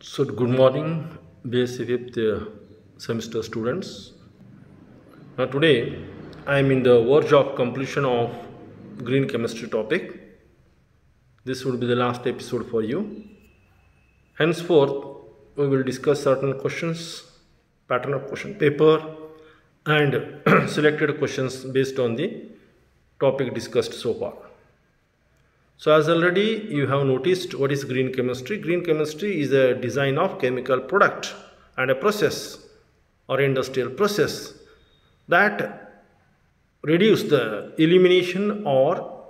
So, good morning, BSc fifth semester students. Now, today I am in the verge of completion of green chemistry topic. This would be the last episode for you. Henceforth, we will discuss certain questions, pattern of question paper, and selected questions based on the topic discussed so far. So as already you have noticed, what is green chemistry? Green chemistry is a design of chemical product and a process or industrial process that reduce the elimination or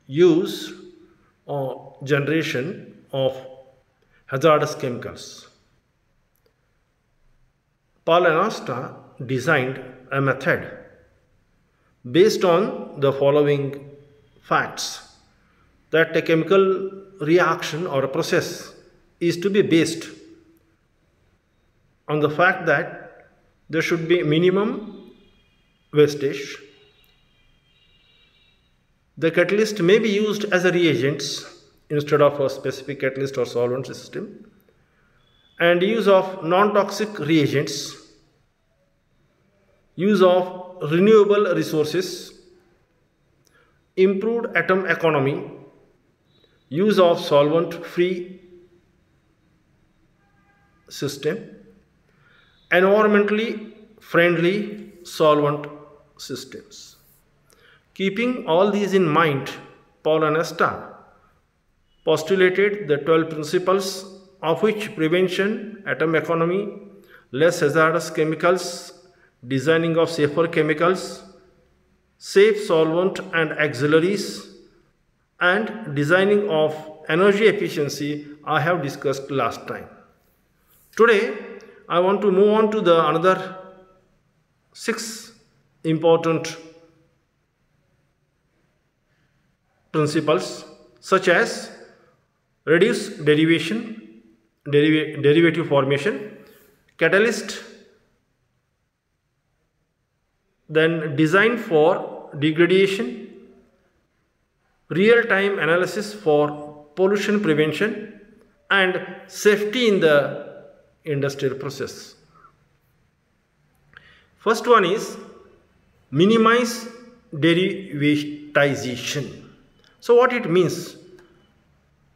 use or generation of hazardous chemicals. Paul Anasta designed a method based on the following facts: that a chemical reaction or a process is to be based on the fact that there should be minimum wastage. The catalyst may be used as a reagents instead of a specific catalyst or solvent system, and use of non-toxic reagents, use of renewable resources, improved atom economy, use of solvent-free system, environmentally friendly solvent systems. Keeping all these in mind, Paul Anasta postulated the 12 principles, of which prevention, atom economy, less hazardous chemicals, designing of safer chemicals, safe solvent and auxiliaries, and designing of energy efficiency I have discussed last time. Today I want to move on to the another 6 important principles, such as reduce derivation, derivative formation, catalyst, then design for degradation, real-time analysis for pollution prevention, and safety in the industrial process. First one is minimize derivatization. So what it means?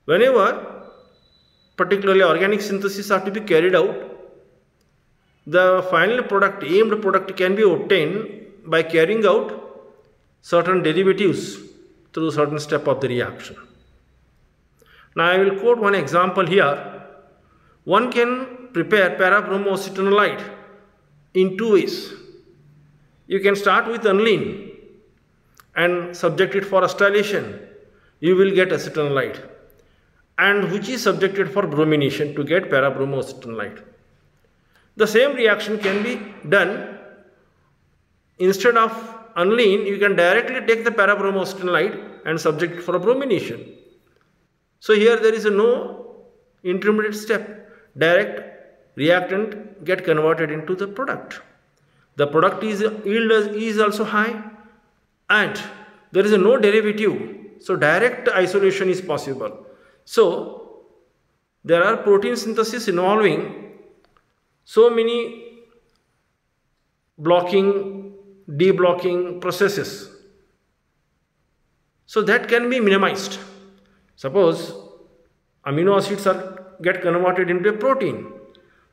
Whenever particularly organic synthesis are to be carried out, the final product, aimed product, can be obtained by carrying out certain derivatives through certain step of the reaction. Now I will quote one example here. One can prepare para-bromoacetonolide in 2 ways. You can start with aniline and subject it for acetylation. You will get acetonolide, and which is subjected for bromination to get para-bromoacetonolide. The same reaction can be done. Instead of aniline, you can directly take the para-bromoacetonolide and subject it for a bromination. So here there is no intermediate step. Direct reactant get converted into the product. The product yield is also high, and there is no derivative. So direct isolation is possible. So there are protein synthesis involving so many blocking, deblocking processes. So that can be minimized. Suppose amino acids get converted into a protein.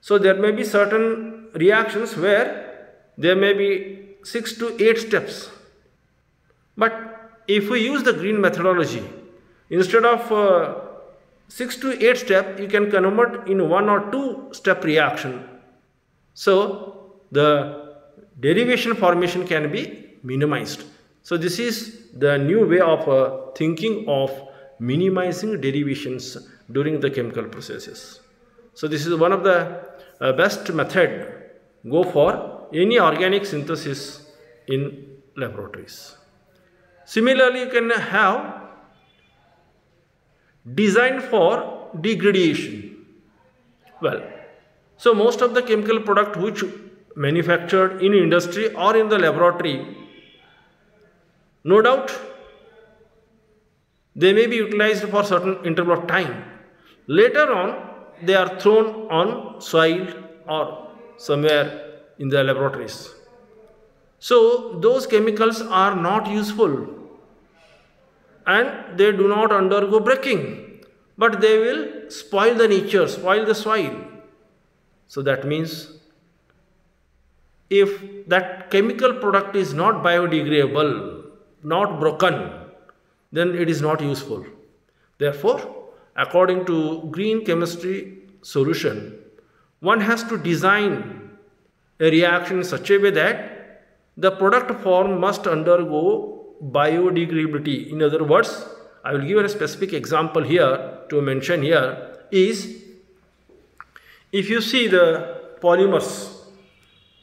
So there may be certain reactions where there may be 6 to 8 steps. But if we use the green methodology, instead of 6 to 8 steps, you can convert in 1 or 2 step reaction. So the derivation formation can be minimized. So this is the new way of thinking of minimizing derivations during the chemical processes. So this is one of the best method go for any organic synthesis in laboratories. Similarly, you can have design for degradation. Well, so most of the chemical product which manufactured in industry or in the laboratory, no doubt they may be utilized for certain interval of time. Later on, they are thrown on soil or somewhere in the laboratories. So those chemicals are not useful and they do not undergo breaking, but they will spoil the nature, spoil the soil. So that means if that chemical product is not biodegradable, not broken, then it is not useful. Therefore, according to green chemistry solution, one has to design a reaction in such a way that the product form must undergo biodegradability. In other words, I will give a specific example here to mention here is, if you see the polymers,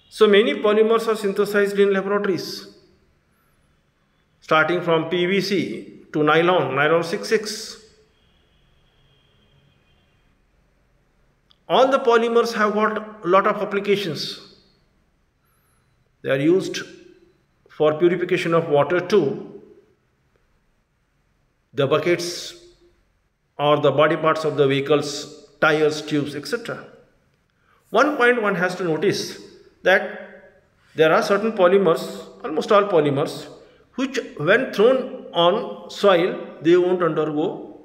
so many polymers are synthesized in laboratories, starting from PVC to nylon, nylon 66. All the polymers have got a lot of applications. They are used for purification of water too. The buckets or the body parts of the vehicles, tires, tubes, etc. One point one has to notice that there are certain polymers, almost all polymers, which when thrown on soil, they won't undergo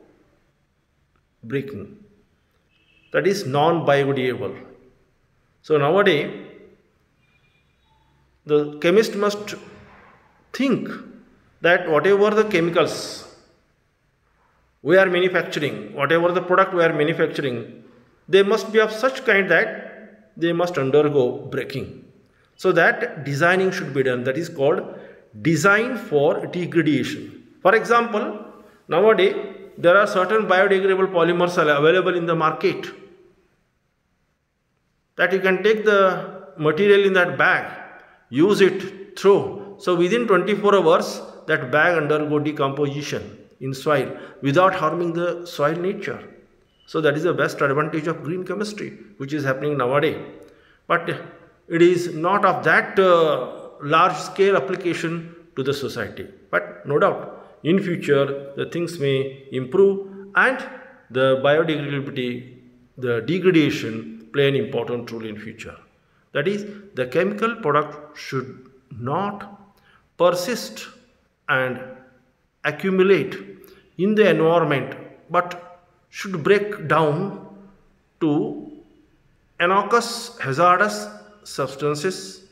breaking. That is non-biodegradable. So nowadays, the chemist must think that whatever the chemicals we are manufacturing, whatever the product we are manufacturing, they must be of such kind that they must undergo breaking. So that designing should be done. That is called design for degradation. For example, nowadays there are certain biodegradable polymers available in the market, that you can take the material in that bag, use it, throw. So within 24 hours, that bag undergo decomposition in soil without harming the soil nature. So that is the best advantage of green chemistry, which is happening nowadays. But it is not of that large scale application to the society. But no doubt, in future, the things may improve and the biodegradability, the degradation play an important role in future. That is, the chemical product should not persist and accumulate in the environment, but should break down to anoxious hazardous substances.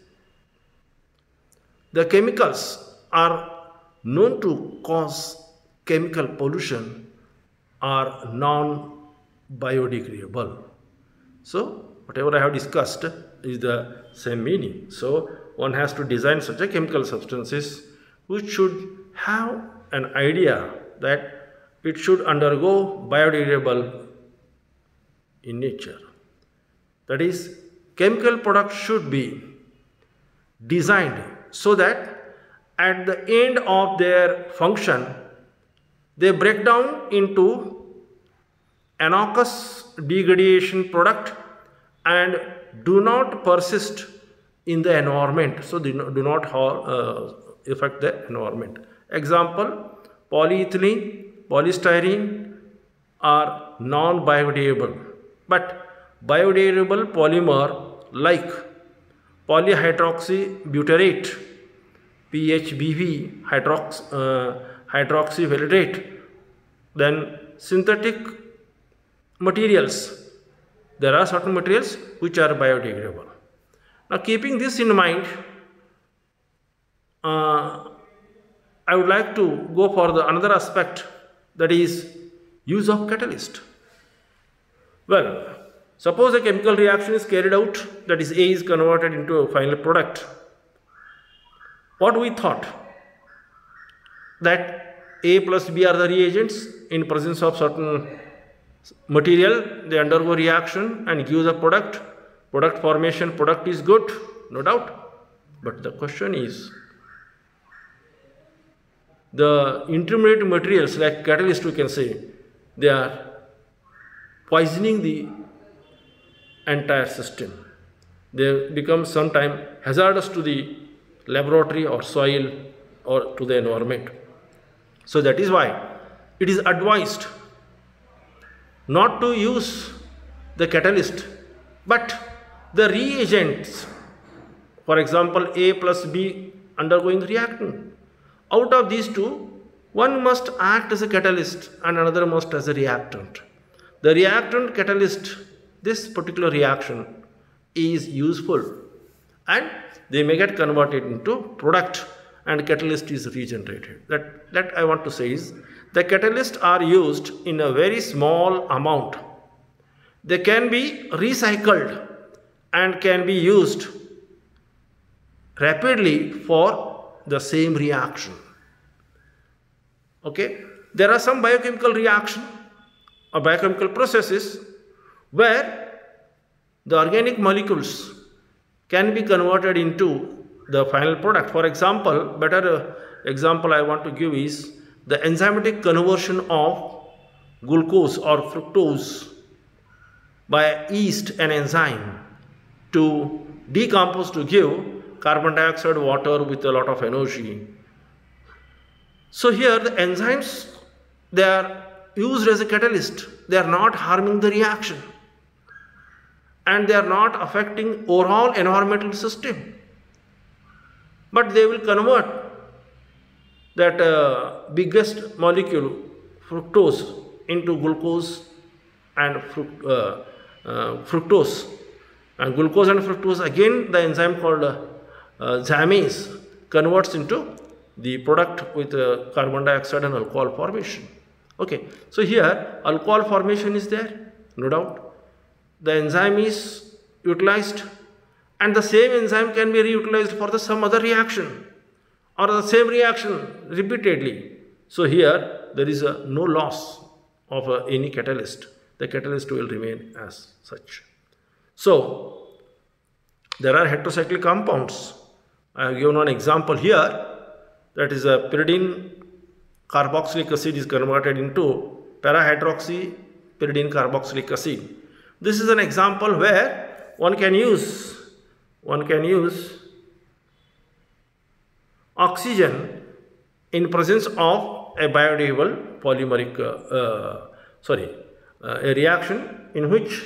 The chemicals are known to cause chemical pollution are non-biodegradable. So whatever I have discussed is the same meaning. So one has to design such a chemical substances which should have an idea that it should undergo biodegradable in nature. That is, chemical products should be designed so that at the end of their function, they break down into anoxious degradation product and do not persist in the environment. So they do not affect the environment. Example, polyethylene, polystyrene are non-biodegradable, but biodegradable polymer like polyhydroxybutyrate, PHBV, hydroxyvalerate, then synthetic materials. There are certain materials which are biodegradable. Now, keeping this in mind, I would like to go for the another aspect, that is use of catalyst. Well, suppose a chemical reaction is carried out, that is A is converted into a final product. What we thought? That A plus B are the reagents. In presence of certain material, they undergo reaction and give the product. Product formation, product is good, no doubt. But the question is, the intermediate materials like catalyst, we can say, they are poisoning the entire system. They become sometimes hazardous to the laboratory or soil or to the environment. So that is why it is advised not to use the catalyst, but the reagents, for example, A plus B undergoing reaction. Out of these two, one must act as a catalyst and another must as a reactant. The reactant catalyst, this particular reaction is useful and they may get converted into product and catalyst is regenerated. That I want to say is the catalysts are used in a very small amount. They can be recycled and can be used rapidly for the same reaction. Okay, there are some biochemical reaction or biochemical processes where the organic molecules can be converted into the final product. For example, better example I want to give is the enzymatic conversion of glucose or fructose by yeast and enzyme to decompose to give carbon dioxide, water with a lot of energy. So here the enzymes, they are used as a catalyst. They are not harming the reaction and they are not affecting overall environmental system, but they will convert that biggest molecule fructose into glucose and fructose, and glucose and fructose, again the enzyme called Zymase converts into the product with carbon dioxide and alcohol formation. Okay, so here alcohol formation is there, no doubt. The enzyme is utilized and the same enzyme can be reutilized for some other reaction or the same reaction repeatedly. So here there is no loss of any catalyst. The catalyst will remain as such. So there are heterocyclic compounds. I have given one example here, that is a pyridine carboxylic acid is converted into para-hydroxy pyridine carboxylic acid. This is an example where one can use oxygen in presence of a biodegradable polymeric a reaction in which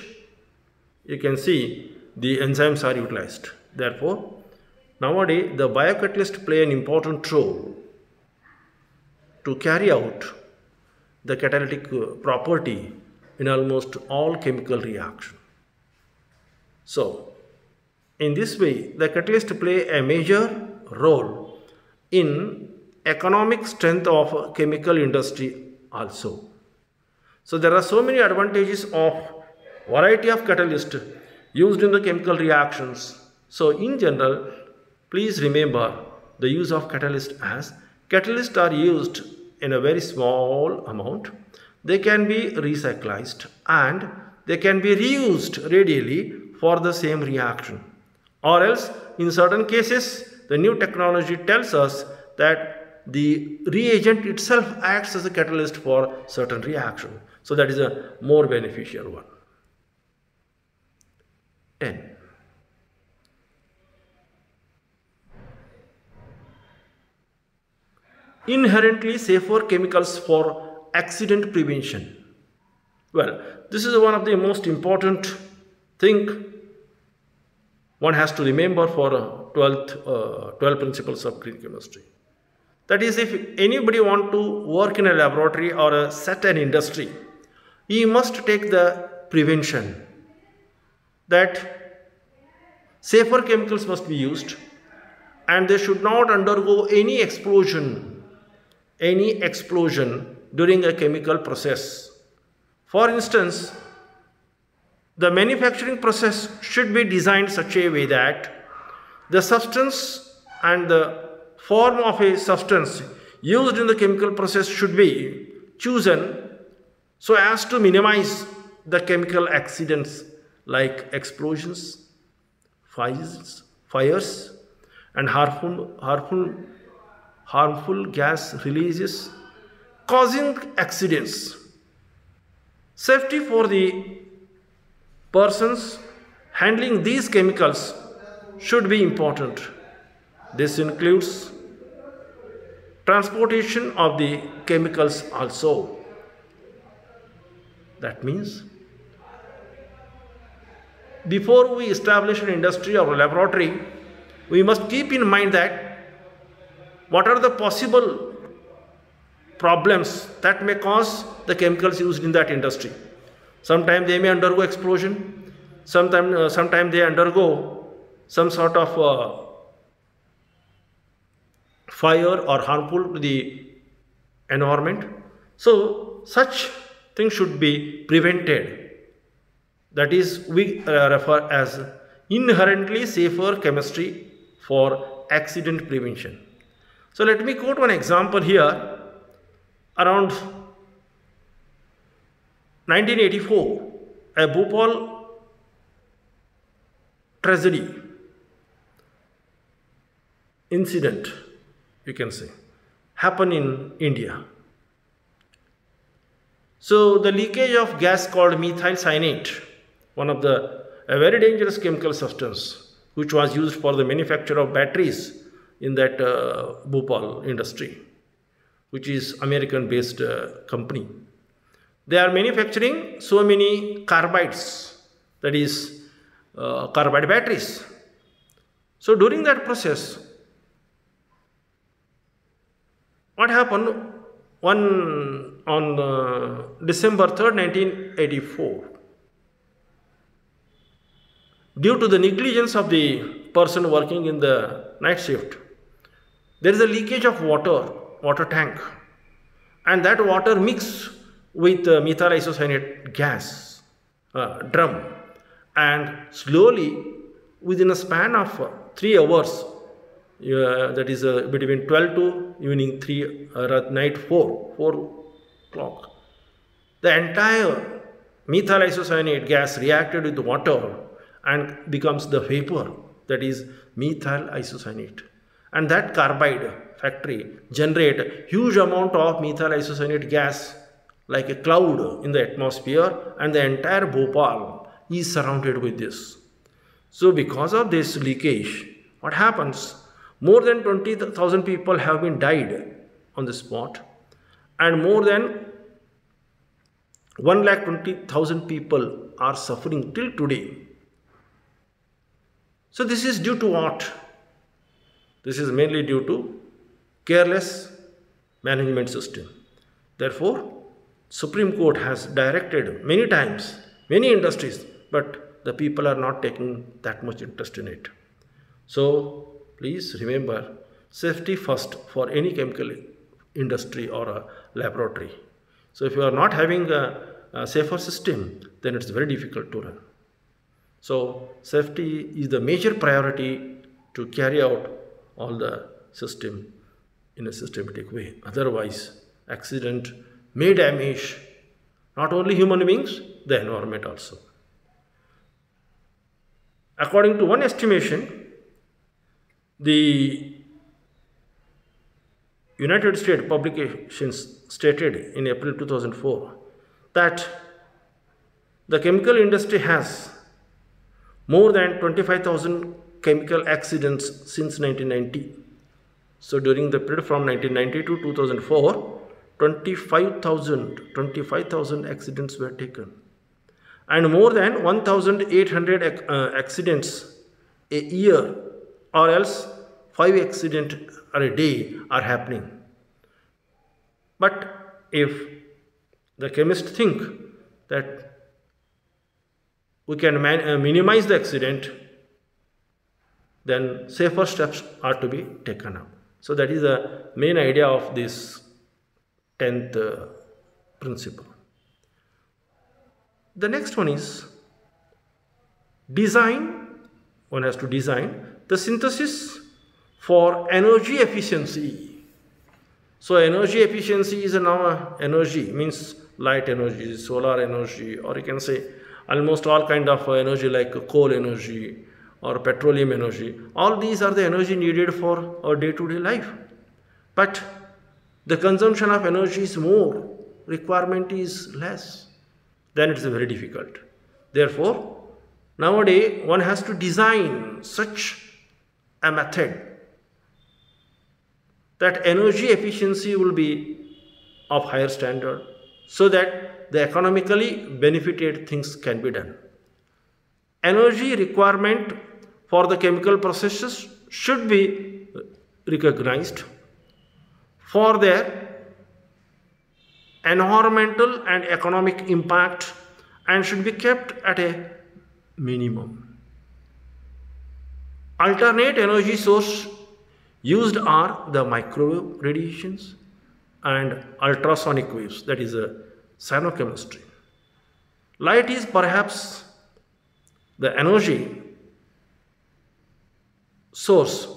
you can see the enzymes are utilized. Therefore, nowadays the biocatalysts play an important role to carry out the catalytic property in almost all chemical reactions. So, in this way, the catalysts play a major role in economic strength of chemical industry also. So, there are so many advantages of variety of catalysts used in the chemical reactions. So, in general, please remember the use of catalyst as catalysts are used in a very small amount. They can be recycled and they can be reused readily for the same reaction. Or else, in certain cases, the new technology tells us that the reagent itself acts as a catalyst for certain reaction. So that is a more beneficial one. 10. Inherently safer chemicals for accident prevention. Well, this is one of the most important thing one has to remember for 12 principles of green chemistry. That is, if anybody want to work in a laboratory or set an industry, he must take the prevention that safer chemicals must be used and they should not undergo any explosion during a chemical process. For instance, the manufacturing process should be designed such a way that the substance and the form of a substance used in the chemical process should be chosen so as to minimize the chemical accidents like explosions, fires and harmful gas releases causing accidents. Safety for the persons handling these chemicals should be important. This includes transportation of the chemicals also. That means before we establish an industry or a laboratory, we must keep in mind that what are the possible problems that may cause the chemicals used in that industry. Sometimes they may undergo explosion, sometimes they undergo some sort of fire or harmful to the environment. So such things should be prevented. That is, we refer as inherently safer chemistry for accident prevention. So let me quote one example here. Around 1984, a Bhopal tragedy incident, you can say, happened in India. So the leakage of gas called methyl cyanate, one of a very dangerous chemical substance, which was used for the manufacture of batteries in that Bhopal industry, which is American-based company. They are manufacturing so many carbides, that is carbide batteries. So during that process, what happened? On December 3rd, 1984, due to the negligence of the person working in the night shift, there is a leakage of water tank, and that water mixed with methyl isocyanate gas drum, and slowly within a span of 3 hours, that is between 12 to evening 3, night 4 o'clock, the entire methyl isocyanate gas reacted with water and becomes the vapor, that is methyl isocyanate. And that carbide factory generate huge amount of methyl isocyanate gas like a cloud in the atmosphere, and the entire Bhopal is surrounded with this. So because of this leakage, what happens? More than 20,000 people have been died on the spot, and more than 1,20,000 people are suffering till today. So this is due to what? This is mainly due to careless management system. Therefore, Supreme Court has directed many times, many industries, but the people are not taking that much interest in it. So please remember, safety first for any chemical industry or a laboratory. So if you are not having a safer system, then it's very difficult to run. So safety is the major priority to carry out all the system in a systematic way. Otherwise, accident may damage not only human beings, the environment also. According to one estimation, the United States publications stated in April 2004 that the chemical industry has more than 25,000 chemical accidents since 1990. So during the period from 1990 to 2004, 25,000 accidents were taken, and more than 1,800 accidents a year, or else 5 accidents a day are happening. But if the chemists think that we can minimize the accident, then safer steps are to be taken up. So that is the main idea of this 10th principle. The next one is design. One has to design the synthesis for energy efficiency. So energy efficiency is now energy, means light energy, solar energy, or you can say almost all kind of energy like coal energy or petroleum energy. All these are the energy needed for our day-to-day life. But the consumption of energy is more, requirement is less. Then it is very difficult. Therefore, nowadays one has to design such a method that energy efficiency will be of higher standard, so that the economically benefited things can be done. energy requirement for the chemical processes should be recognized for their environmental and economic impact and should be kept at a minimum. Alternate energy source used are the microwave radiations and ultrasonic waves, that is a cyanochemistry. Light is perhaps the energy source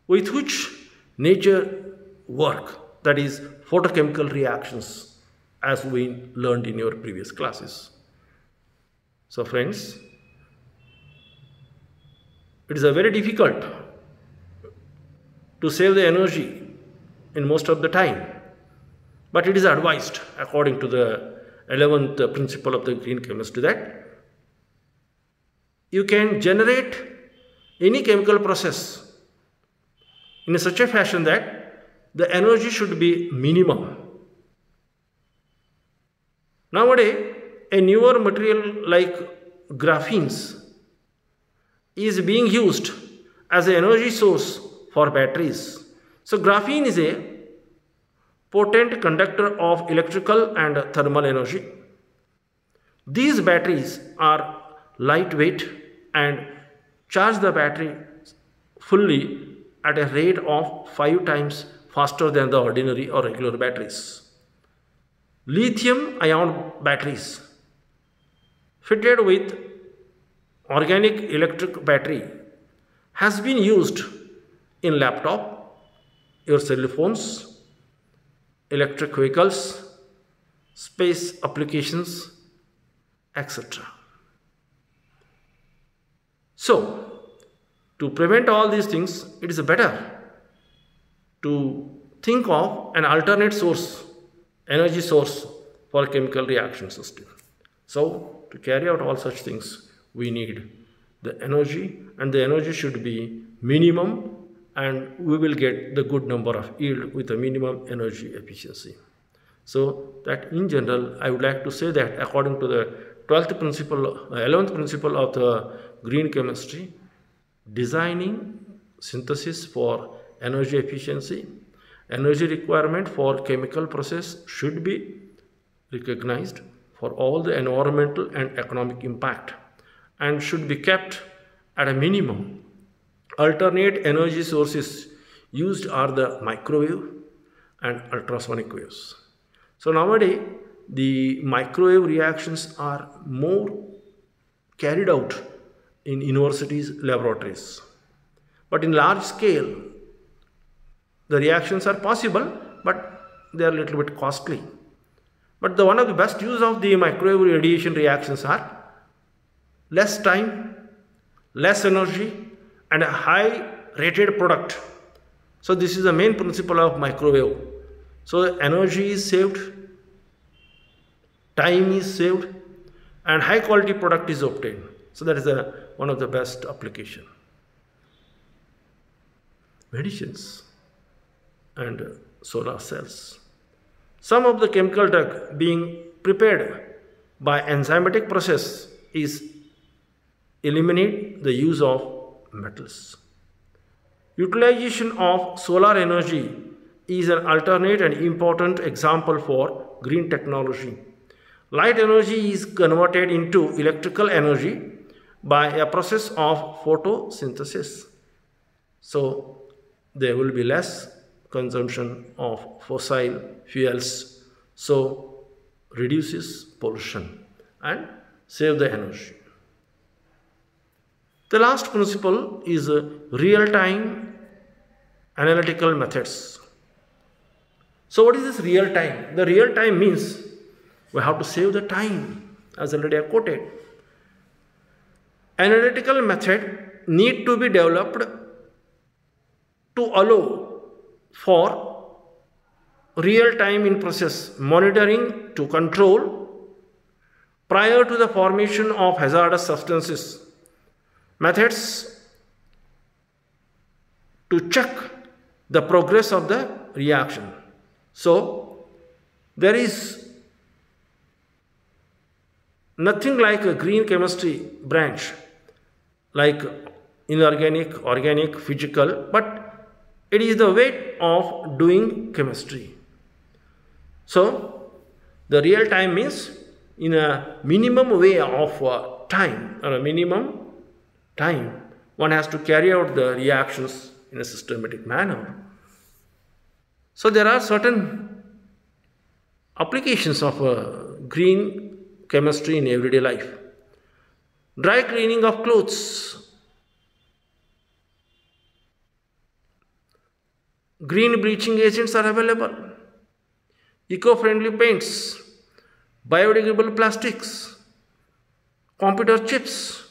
with which nature work, that is photochemical reactions, as we learned in your previous classes. So friends, it is a very difficult to save the energy in most of the time, but it is advised according to the 11th principle of the green chemistry that you can generate any chemical process in such a fashion that the energy should be minimum. Nowadays, a newer material like graphenes is being used as an energy source for batteries. So graphene is a potent conductor of electrical and thermal energy. These batteries are lightweight and charge the battery fully at a rate of 5 times faster than the ordinary or regular batteries. Lithium ion batteries fitted with organic electric battery has been used in laptop, your cell phones, electric vehicles, space applications, etc. So, to prevent all these things, it is better to think of an alternate source, energy source for chemical reaction system. So, to carry out all such things, we need the energy, and the energy should be minimum, and we will get the good number of yield with a minimum energy efficiency. So that in general, I would like to say that according to the 11th principle of the green chemistry, designing synthesis for energy efficiency, energy requirement for chemical process should be recognized for all the environmental and economic impact and should be kept at a minimum. Alternate energy sources used are the microwave and ultrasonic waves. So nowadays, the microwave reactions are more carried out in universities, laboratories. But in large scale, the reactions are possible, but they are a little bit costly. But one of the best use of the microwave radiation reactions are less time, less energy, and a high rated product. So this is the main principle of microwave. So energy is saved, time is saved, and high quality product is obtained. So that is one of the best application. Medicines and solar cells. Some of the chemical drug being prepared by enzymatic process is eliminate the use of metals. Utilization of solar energy is an alternate and important example for green technology. Light energy is converted into electrical energy by a process of photosynthesis. So there will be less consumption of fossil fuels, so reduces pollution and save the energy. The last principle is real-time analytical methods. So what is this real-time? The real-time means we have to save the time, as already I quoted. Analytical method need to be developed to allow for real-time in process monitoring to control prior to the formation of hazardous substances. Methods to check the progress of the reaction. So there is Nothing like a green chemistry branch, like inorganic, organic, physical, but it is the way of doing chemistry. So, the real time means in a minimum way of time or a minimum time, one has to carry out the reactions in a systematic manner. So, there are certain applications of green chemistry in everyday life. Dry cleaning of clothes, green bleaching agents are available, eco-friendly paints, biodegradable plastics, computer chips,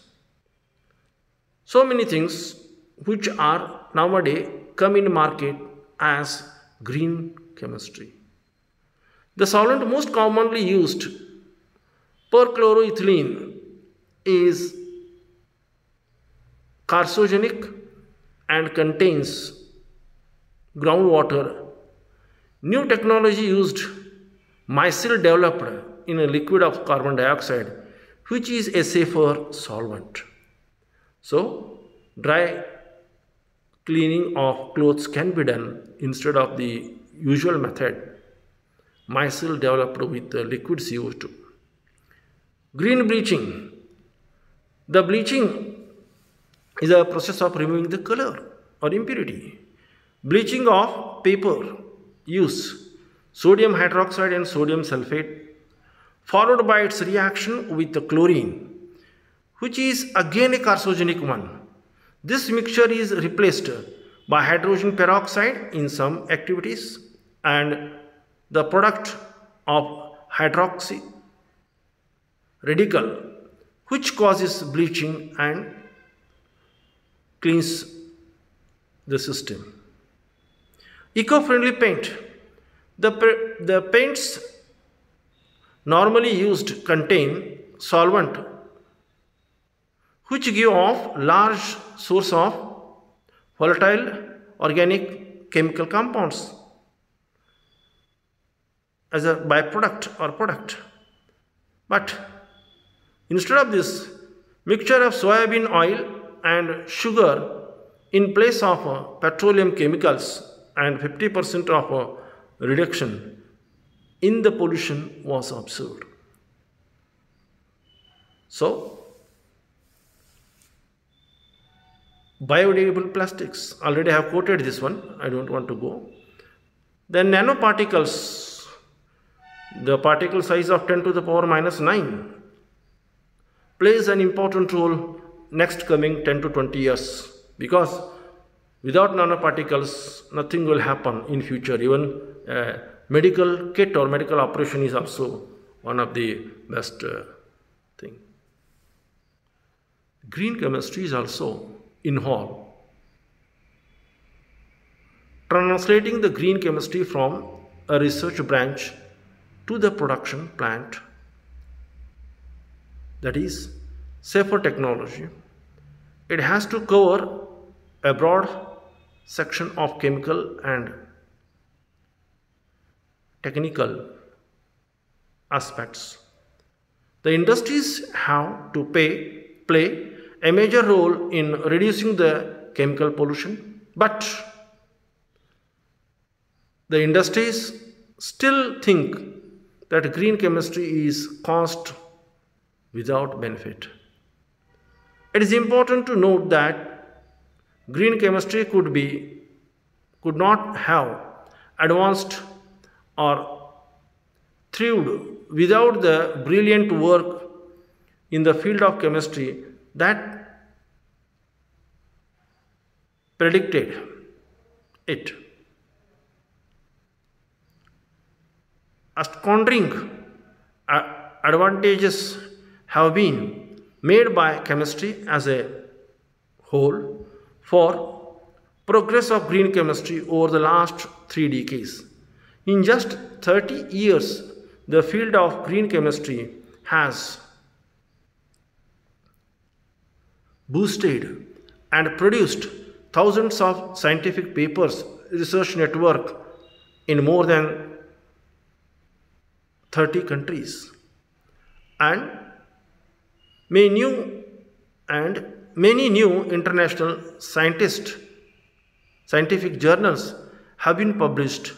so many things which are nowadays come in market as green chemistry. The solvent most commonly used, perchloroethylene, is carcinogenic and contains groundwater. New technology used micelle developed in a liquid of carbon dioxide, which is a safer solvent. So, dry cleaning of clothes can be done instead of the usual method, micelle developed with the liquid CO2. Green bleaching. The bleaching is a process of removing the color or impurity. Bleaching of paper use sodium hydroxide and sodium sulfate, followed by its reaction with the chlorine, which is again a carcinogenic one. This mixture is replaced by hydrogen peroxide in some activities and the product of hydroxy radical, which causes bleaching and cleans the system. Eco-friendly paint. The paints normally used contain solvent which give off large source of volatile organic chemical compounds as a byproduct or product. But instead of this, mixture of soybean oil and sugar in place of petroleum chemicals and 50% of reduction in the pollution was observed. So, biodegradable plastics, already I have quoted this one, I don't want to go. Then nanoparticles, the particle size of 10 to the power minus 9 plays an important role next coming 10 to 20 years, because without nanoparticles nothing will happen in future. Even medical kit or medical operation is also one of the best thing. Green chemistry is also involved. Translating the green chemistry from a research branch to the production plant, that is safer technology. It has to cover a broad section of chemical and technical aspects. The industries have to play a major role in reducing the chemical pollution, but the industries still think that green chemistry is cost without benefit. It is important to note that green chemistry could not have advanced or thrived without the brilliant work in the field of chemistry that predicted it. Astounding advantages have been made by chemistry as a whole for progress of green chemistry over the last 3 decades. In just 30 years, the field of green chemistry has boosted and produced thousands of scientific papers, research network in more than 30 countries, and Many new international scientific journals have been published.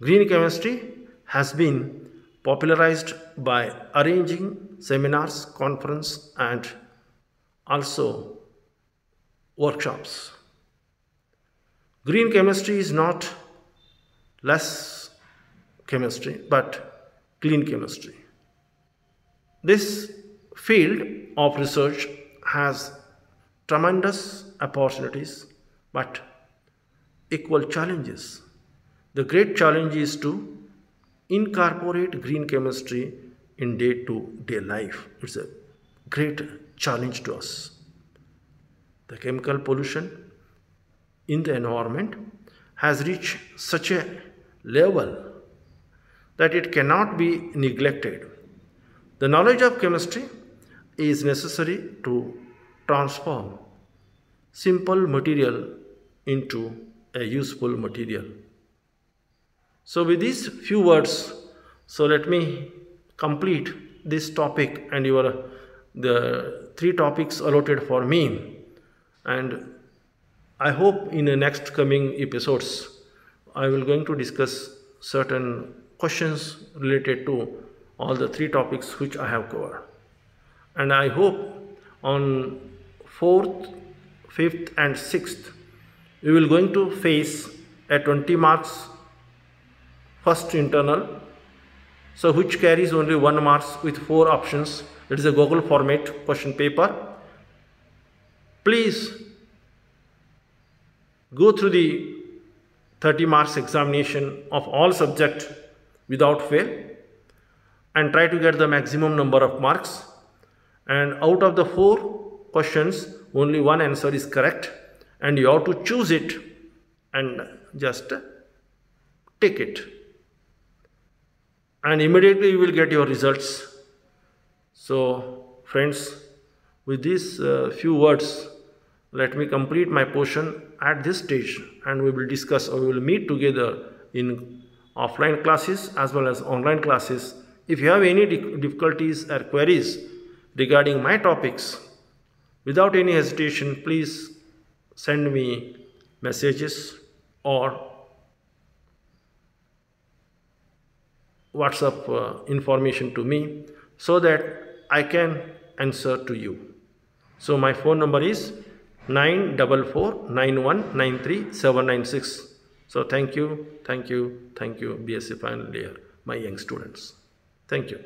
Green chemistry has been popularized by arranging seminars, conferences, and also workshops. Green chemistry is not less chemistry but clean chemistry. This field of research has tremendous opportunities but equal challenges. The great challenge is to incorporate green chemistry in day-to-day life. It's a great challenge to us. The chemical pollution in the environment has reached such a level that it cannot be neglected. The knowledge of chemistry is necessary to transform simple material into a useful material. So with these few words, so let me complete this topic and the 3 topics allotted for me, and I hope in the next coming episodes I will going to discuss certain questions related to all the 3 topics which I have covered. And I hope on 4th, 5th and 6th we will going to face a 20 marks first internal, so which carries only 1 marks with 4 options. It is a Google format question paper. Please go through the 30 marks examination of all subjects without fail and try to get the maximum number of marks. And out of the 4 questions, only 1 answer is correct, and you have to choose it and just take it, and immediately you will get your results. So friends, with these few words, let me complete my portion at this stage, and we will discuss, or we will meet together in offline classes as well as online classes. If you have any difficulties or queries regarding my topics, without any hesitation, please send me messages or WhatsApp information to me so that I can answer to you. So my phone number is 94491937996. So thank you, BSc final year, my young students. Thank you.